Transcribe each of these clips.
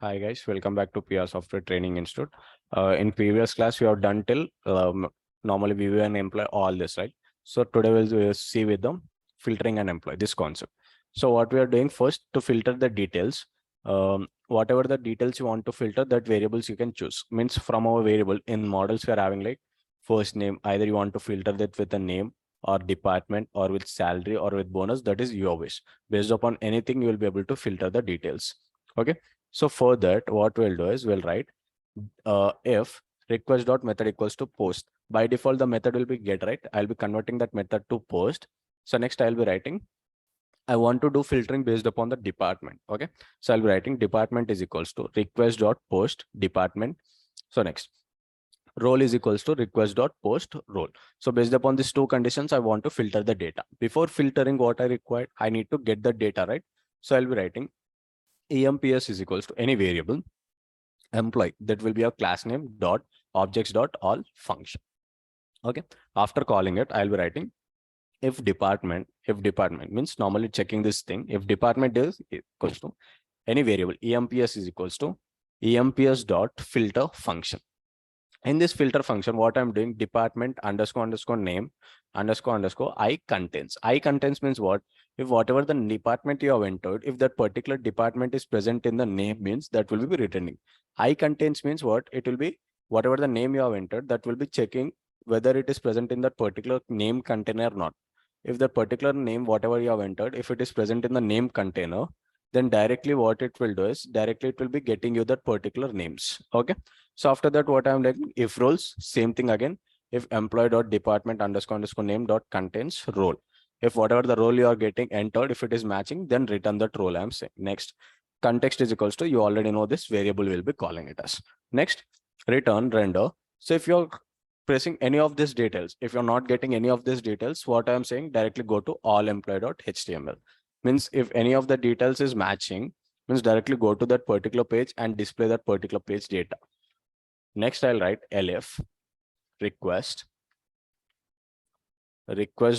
Hi guys, welcome back to PR Software Training Institute. In previous class, we have done till normally we will employ all this, right? So today we'll see with them filtering and employ this concept. So what we are doing first to filter the details, whatever the details you want to filter, that variables you can choose. Means from our variable in models we are having like first name. Either you want to filter that with a name or department or with salary or with bonus. That is your wish. Based upon anything, you will be able to filter the details. Okay. So for that, what we'll do is we'll write if request.method equals to post. By default, the method will be get, right? I'll be converting that method to post. So next I'll be writing, I want to do filtering based upon the department. Okay. So I'll be writing department is equals to request.post department. So next role is equals to request.post role. So based upon these two conditions, I want to filter the data. Before filtering what I required, I need to get the data, right? So I'll be writing emps is equals to any variable employee, that will be a class name dot objects dot all function. Okay. After calling it, I'll be writing if department means normally checking this thing. If department is equals to any variable emps is equals to emps dot filter function. In this filter function, what I'm doing, department underscore name underscore I contains means what? If whatever the department you have entered, if that particular department is present in the name, means that will be returning. I contains means what? It will be whatever the name you have entered, that will be checking whether it is present in that particular name container or not. If the particular name, whatever you have entered, if it is present in the name container, then directly what it will do is directly it will be getting you that particular names. Okay. So after that, what I'm like, if roles, same thing again. If employee dot department underscore name dot contains role. If whatever the role you are getting entered, if it is matching, then return that role. I'm saying next context is equals to, you already know this variable will be calling it as next return render. So if you're pressing any of these details, if you're not getting any of these details, what I'm saying, directly go to all employee.html. Means if any of the details is matching, means directly go to that particular page and display that particular page data. Next, I'll write elif request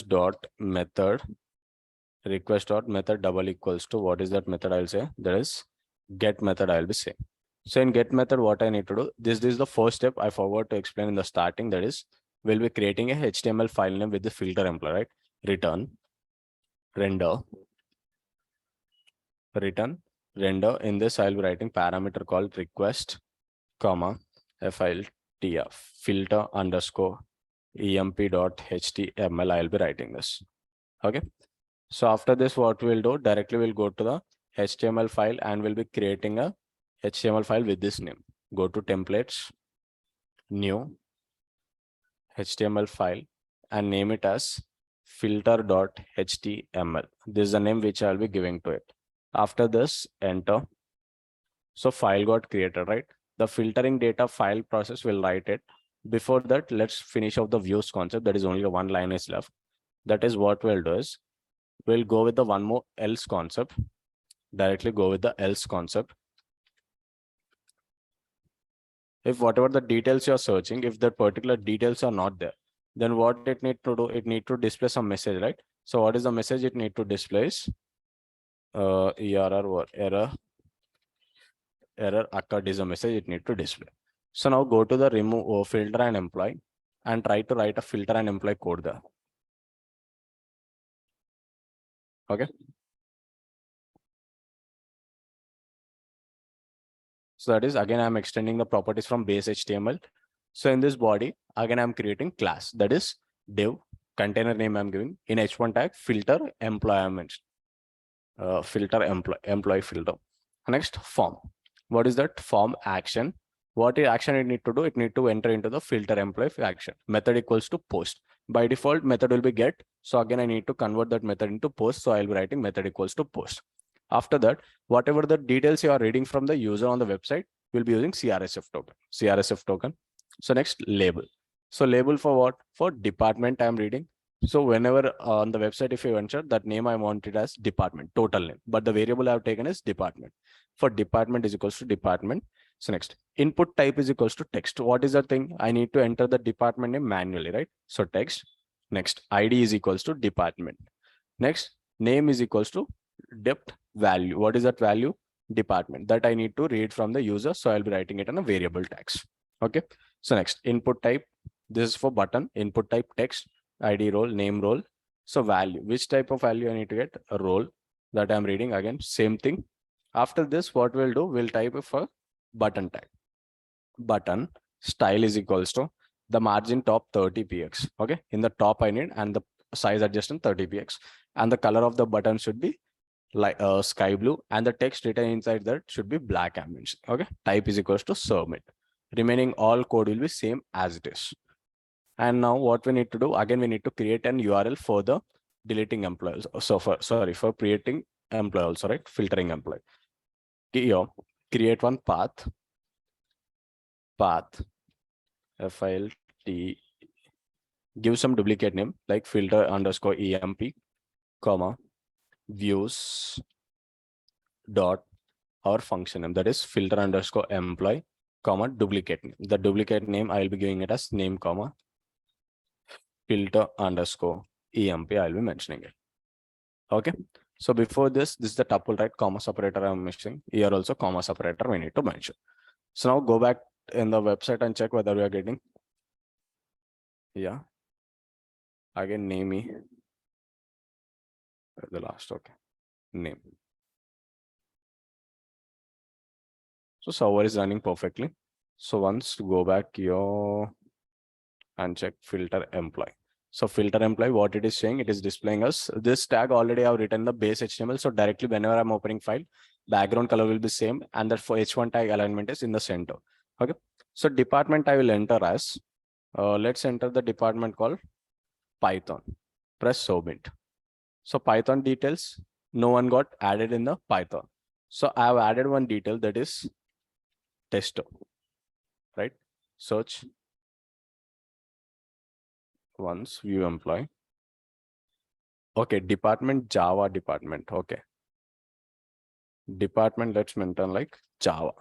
dot method double equals to, what is that method? I'll say that is get method. I'll be saying. So in get method, what I need to do, this is the first step I forgot to explain in the starting. That is, we'll be creating a HTML file name with the filter employee, right? Return render. In this, I'll be writing parameter called request comma filtr filter underscore emp.html. I'll be writing this. Okay. So after this, what we'll do, directly we'll go to the HTML file and we'll be creating a HTML file with this name. Go to templates, new HTML file, and name it as filter.html. This is the name which I'll be giving to it. After this, enter. So file got created, right? The filtering data file process will write it. Before that, let's finish off the views concept. That is only one line is left. That is what we'll do is we'll go with the one more else concept. Directly go with the else concept. If whatever the details you're searching, if that particular details are not there, then what it need to do, it need to display some message, right? So what is the message it need to display is error occurred is a message it need to display. So now go to the remove filter and employee and try to write a filter and employee code there. Okay. So that is, again, I'm extending the properties from base HTML. So in this body, again, I'm creating class, that is div container name I'm giving in h1 tag filter employee filter employee filter. Next form. What is that form action? What action it need to do? It need to enter into the filter employee action. Method equals to post. By default, method will be get. So again, I need to convert that method into post. So I'll be writing method equals to post. After that, whatever the details you are reading from the user on the website, we'll be using CRSF token. So next, label. So label for what? For department I'm reading. So whenever on the website, if you enter that name, I want it as department, total name, but the variable I've taken is department. For department is equals to department. So next, input type is equals to text. What is the thing? I need to enter the department name manually, right? So text. Next, ID is equals to department. Next, name is equals to depth value. What is that value? department that I need to read from the user. So I'll be writing it in a variable tags. Okay. So next input type, this is for button, input type text, ID role, name role. So value, which type of value I need to get? A role that I'm reading. Again, same thing. After this, what we'll do, we'll type it for button tag. Button style is equals to the margin top 30px. Okay. In the top I need, and the size adjustment 30px, and the color of the button should be like sky blue, and the text written inside that should be black ambient. Okay. Type is equals to submit. Remaining all code will be same as it is. And now what we need to do, again, we need to create an URL for the deleting employees. So for creating employee also, right? Filtering employee. Here, create one path filt, give some duplicate name like filter underscore emp, comma, views dot our function name, that is filter underscore employee, comma, duplicate name. The duplicate name I will be giving it as name, comma, filter underscore emp I will be mentioning it. Okay. So before this is the tuple, right? Comma separator I'm missing. Here also comma separator we need to mention. So now go back in the website and check whether we are getting. Yeah. Again, name me the last. Okay. Name. So server is running perfectly. So once go back here and check filter employee. So filter employee, what it is saying, it is displaying us this tag already I've written the base HTML. So directly whenever I'm opening file, background color will be same, and that for H1 tag alignment is in the center. Okay. So department I will enter as, let's enter the department called Python. Press submit. So Python details, no one got added in the Python. So I have added one detail, that is tester, right? Search once, view employee. Okay, department Java department. Okay. Department, let's mention like Java.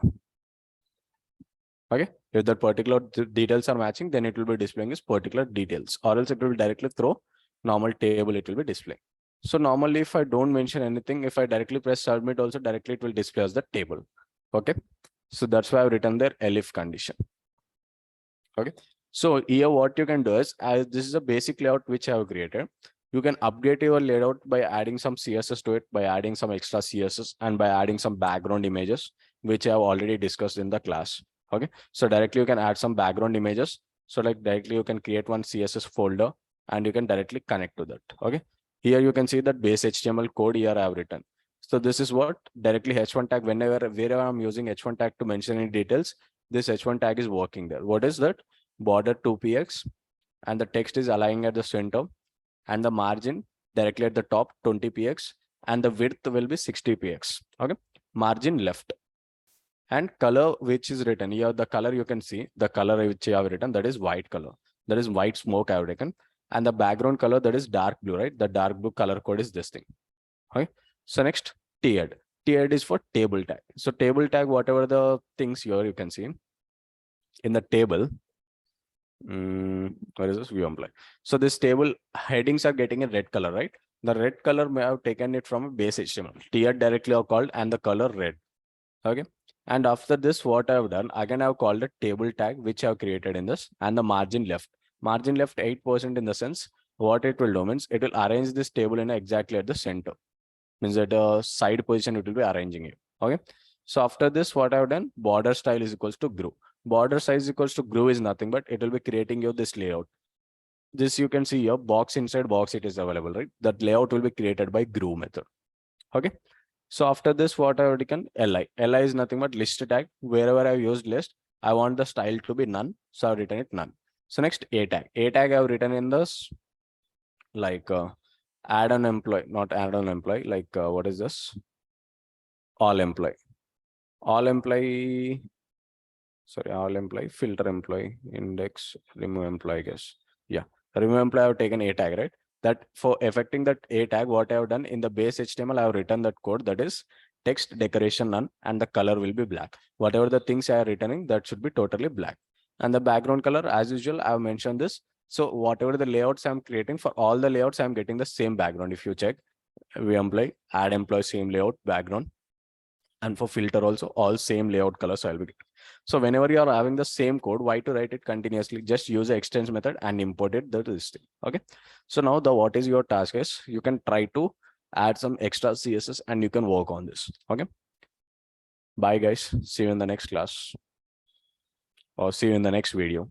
Okay. If that particular details are matching, then it will be displaying this particular details, or else it will directly throw normal table, it will be displaying. So normally if I don't mention anything, if I directly press submit also, directly it will display as the table. Okay. So that's why I've written there elif condition. Okay. So here what you can do is, as this is a basic layout which I have created, you can update your layout by adding some CSS to it, by adding some extra CSS, and by adding some background images, which I have already discussed in the class. Okay. So directly you can add some background images. So like directly you can create one CSS folder and you can directly connect to that. Okay. Here you can see that base HTML code here I have written. So this is what directly H1 tag, wherever I'm using H1 tag to mention any details, this H1 tag is working there. What is that? Border 2px, and the text is aligning at the center, and the margin directly at the top 20px, and the width will be 60px. Okay. Margin left. And color which is written here, the color you can see, the color which I have written, that is white color. That is white smoke I have taken. And the background color, that is dark blue, right? The dark blue color code is this thing. Okay. So next, tiered. Tiered is for table tag. So table tag, whatever the things here you can see in the table. Where is this? View employee. So this table headings are getting a red color, right? The red color may have taken it from a base HTML. Tiered directly are called, and the color red. Okay. And after this, what I have done, again, I have called a table tag, which I have created in this, and the margin left. Margin left 8% in the sense, what it will do means it will arrange this table in exactly at the center. Means that a side position it will be arranging it. Okay. So after this, what I have done, border style is equals to groove. Border size equals to groove is nothing, but it will be creating you this layout. This you can see here, box inside box, it is available, right? That layout will be created by groove method. Okay. So after this, what I already can li. Li is nothing but list tag. Wherever I've used list, I want the style to be none. So I've written it none. So next a tag. A tag I've written in this like add an employee, not add an employee, like what is this? All employee. All employee, sorry, all employee, filter employee, index, remove employee, I guess. Yeah. Remove employee, I've taken a tag, right? That for affecting that a tag, what I have done in the base HTML, I have written that code, that is text decoration none, and the color will be black. Whatever the things I are returning, that should be totally black. And the background color, as usual, I have mentioned this. So whatever the layouts I'm creating, for all the layouts, I'm getting the same background. If you check, we employee, add employee, same layout, background. And for filter also, all same layout colors I'll be getting. So whenever you are having the same code, why to write it continuously? Just use the extends method and import it this thing. Okay. So now the what is your task is you can try to add some extra CSS and you can work on this. Okay. Bye guys. See you in the next class or see you in the next video.